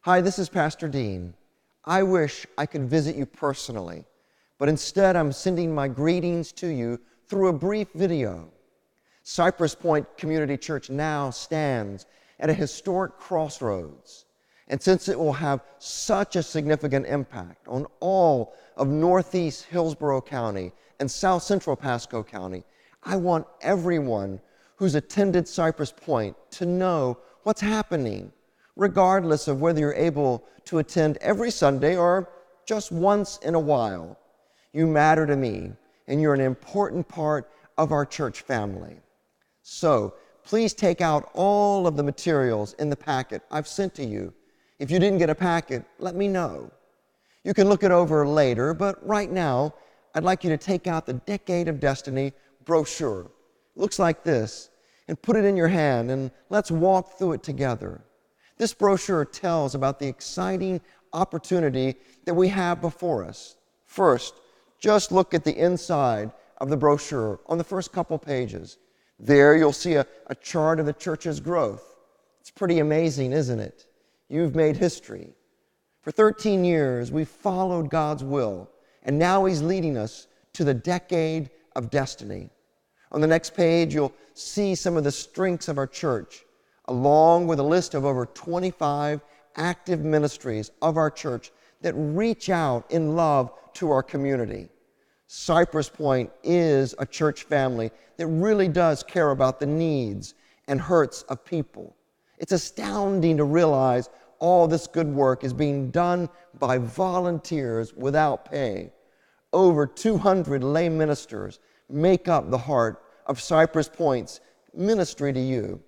Hi, this is Pastor Dean. I wish I could visit you personally, but instead I'm sending my greetings to you through a brief video. Cypress Point Community Church now stands at a historic crossroads, and since it will have such a significant impact on all of Northeast Hillsborough County and South Central Pasco County, I want everyone who's attended Cypress Point to know what's happening, regardless of whether you're able to attend every Sunday or just once in a while. You matter to me, and you're an important part of our church family. So please take out all of the materials in the packet I've sent to you. If you didn't get a packet, let me know. You can look it over later, but right now, I'd like you to take out the Decade of Destiny brochure. It looks like this, and put it in your hand, and let's walk through it together. This brochure tells about the exciting opportunity that we have before us. First, just look at the inside of the brochure on the first couple pages. There you'll see a chart of the church's growth. It's pretty amazing, isn't it? You've made history. For 13 years, we've followed God's will, and now He's leading us to the Decade of Destiny. On the next page, you'll see some of the strengths of our church, along with a list of over 25 active ministries of our church that reach out in love to our community. Cypress Point is a church family that really does care about the needs and hurts of people. It's astounding to realize all this good work is being done by volunteers without pay. Over 200 lay ministers make up the heart of Cypress Point's ministry to you.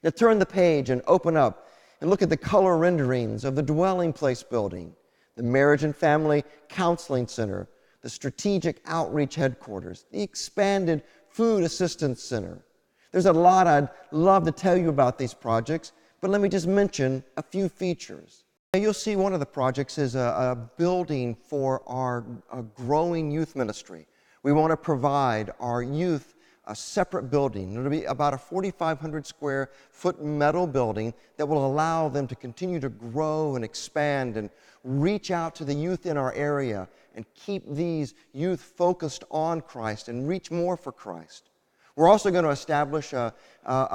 Now turn the page and open up and look at the color renderings of the Dwelling Place building, the Marriage and Family Counseling Center, the Strategic Outreach Headquarters, the expanded Food Assistance Center. There's a lot I'd love to tell you about these projects, but let me just mention a few features. Now you'll see one of the projects is a building for our growing youth ministry. We want to provide our youth a separate building. It'll be about a 4,500 square foot metal building that will allow them to continue to grow and expand and reach out to the youth in our area and keep these youth focused on Christ and reach more for Christ. We're also going to establish a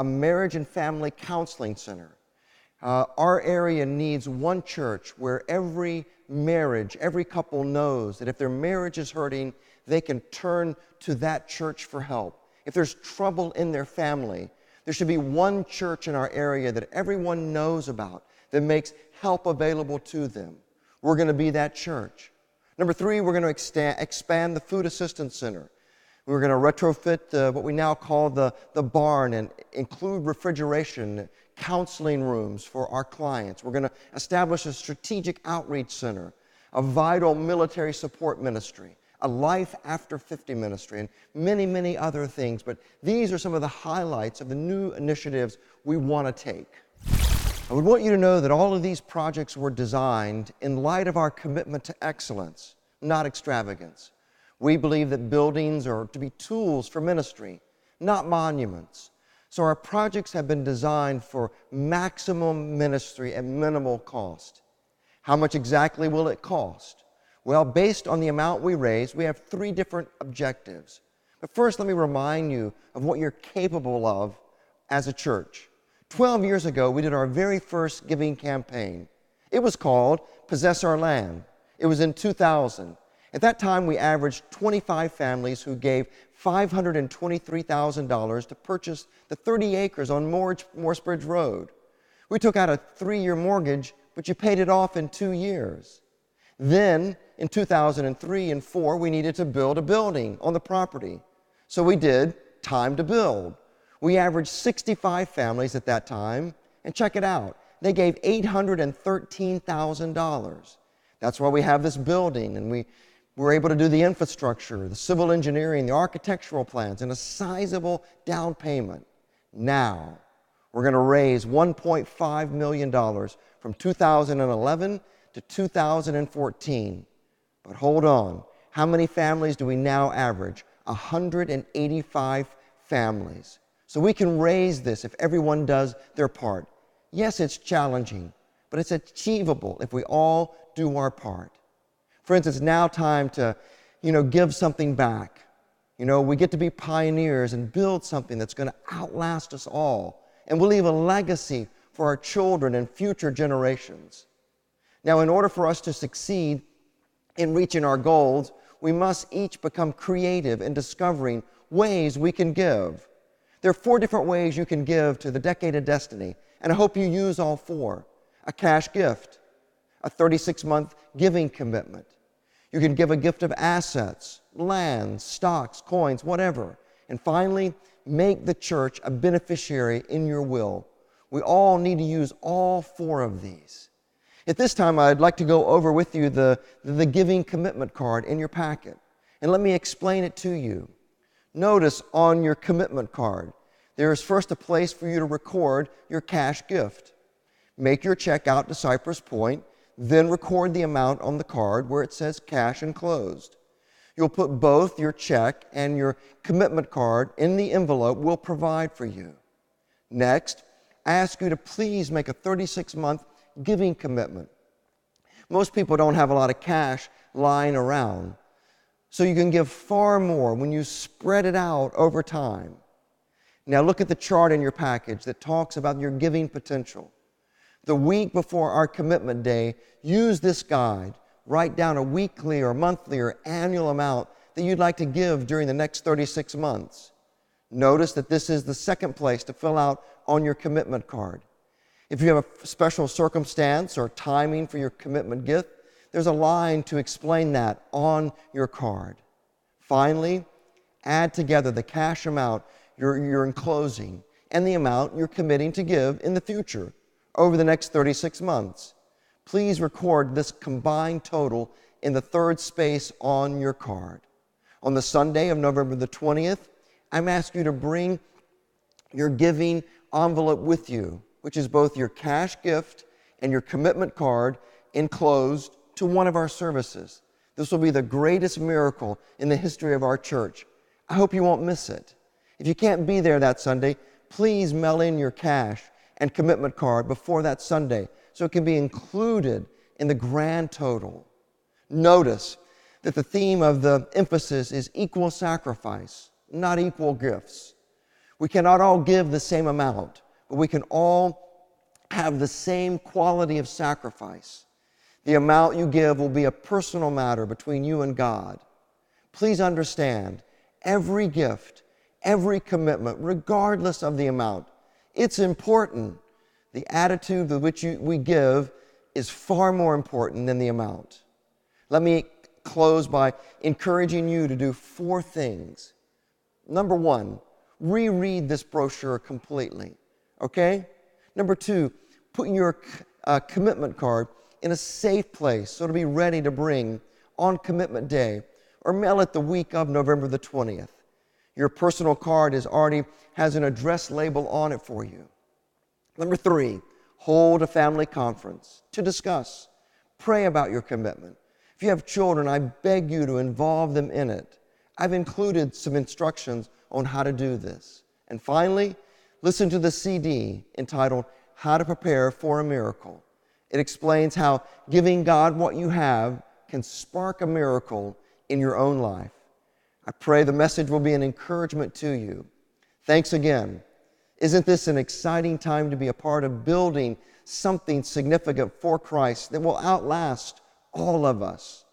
marriage and family counseling center. Our area needs one church where every marriage, every couple knows that if their marriage is hurting, they can turn to that church for help. If there's trouble in their family, there should be one church in our area that everyone knows about that makes help available to them. We're going to be that church. Number 3, we're going to expand the Food Assistance Center. We're going to retrofit what we now call the barn and include refrigeration, counseling rooms for our clients. We're going to establish a strategic outreach center, a vital military support ministry, a Life After 50 ministry, and many, many other things. But these are some of the highlights of the new initiatives we want to take. I would want you to know that all of these projects were designed in light of our commitment to excellence, not extravagance. We believe that buildings are to be tools for ministry, not monuments. So our projects have been designed for maximum ministry at minimal cost. How much exactly will it cost? Well, based on the amount we raise, we have 3 different objectives. But first, let me remind you of what you're capable of as a church. 12 years ago, we did our very first giving campaign. It was called Possess Our Land. It was in 2000. At that time, we averaged 25 families who gave $523,000 to purchase the 30 acres on Morrisbridge Road. We took out a 3-year mortgage, but you paid it off in 2 years. Then, in 2003 and 4, we needed to build a building on the property. So we did Time to Build. We averaged 65 families at that time, and check it out. They gave $813,000. That's why we have this building, and we were able to do the infrastructure, the civil engineering, the architectural plans, and a sizable down payment. Now, we're going to raise $1.5 million from 2011 to 2014. But hold on, how many families do we now average? 185 families. So we can raise this if everyone does their part. Yes, it's challenging, but it's achievable if we all do our part. Friends, it's now time to, give something back. We get to be pioneers and build something that's going to outlast us all, and we'll leave a legacy for our children and future generations. Now, in order for us to succeed in reaching our goals, we must each become creative in discovering ways we can give. There are 4 different ways you can give to the Decade of Destiny, and I hope you use all 4. A cash gift, a 36-month giving commitment. You can give a gift of assets, land, stocks, coins, whatever. And finally, make the church a beneficiary in your will. We all need to use all 4 of these. At this time, I'd like to go over with you the giving commitment card in your packet. And let me explain it to you. Notice on your commitment card, there is first a place for you to record your cash gift. Make your check out to Cypress Point, then record the amount on the card where it says cash enclosed. You'll put both your check and your commitment card in the envelope we'll provide for you. Next, I ask you to please make a 36-month giving commitment. Most people don't have a lot of cash lying around, so you can give far more when you spread it out over time. Now look at the chart in your package that talks about your giving potential. The week before our commitment day, use this guide. Write down a weekly or monthly or annual amount that you'd like to give during the next 36 months. Notice that this is the second place to fill out on your commitment card. If you have a special circumstance or timing for your commitment gift, there's a line to explain that on your card. Finally, add together the cash amount you're enclosing and the amount you're committing to give in the future over the next 36 months. Please record this combined total in the 3rd space on your card. On the Sunday of November the 20th, I'm asking you to bring your giving envelope with you, which is both your cash gift and your commitment card enclosed, to one of our services. This will be the greatest miracle in the history of our church. I hope you won't miss it. If you can't be there that Sunday, please mail in your cash and commitment card before that Sunday so it can be included in the grand total. Notice that the theme of the emphasis is equal sacrifice, not equal gifts. We cannot all give the same amount, but we can all have the same quality of sacrifice. The amount you give will be a personal matter between you and God. Please understand, every gift, every commitment, regardless of the amount, it's important. The attitude with which we give is far more important than the amount. Let me close by encouraging you to do 4 things. Number 1, reread this brochure completely, okay? Number 2, put your commitment card in a safe place so it'll be ready to bring on commitment day, or mail it the week of November the 20th. Your personal card already has an address label on it for you. Number 3, hold a family conference to discuss. Pray about your commitment. If you have children, I beg you to involve them in it. I've included some instructions on how to do this. And finally, listen to the CD entitled How to Prepare for a Miracle. It explains how giving God what you have can spark a miracle in your own life. I pray the message will be an encouragement to you. Thanks again. Isn't this an exciting time to be a part of building something significant for Christ that will outlast all of us?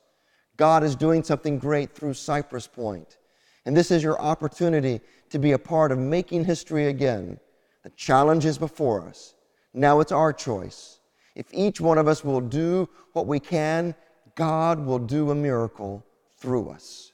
God is doing something great through Cypress Point, and this is your opportunity to be a part of making history again. The challenge is before us. Now it's our choice. If each one of us will do what we can, God will do a miracle through us.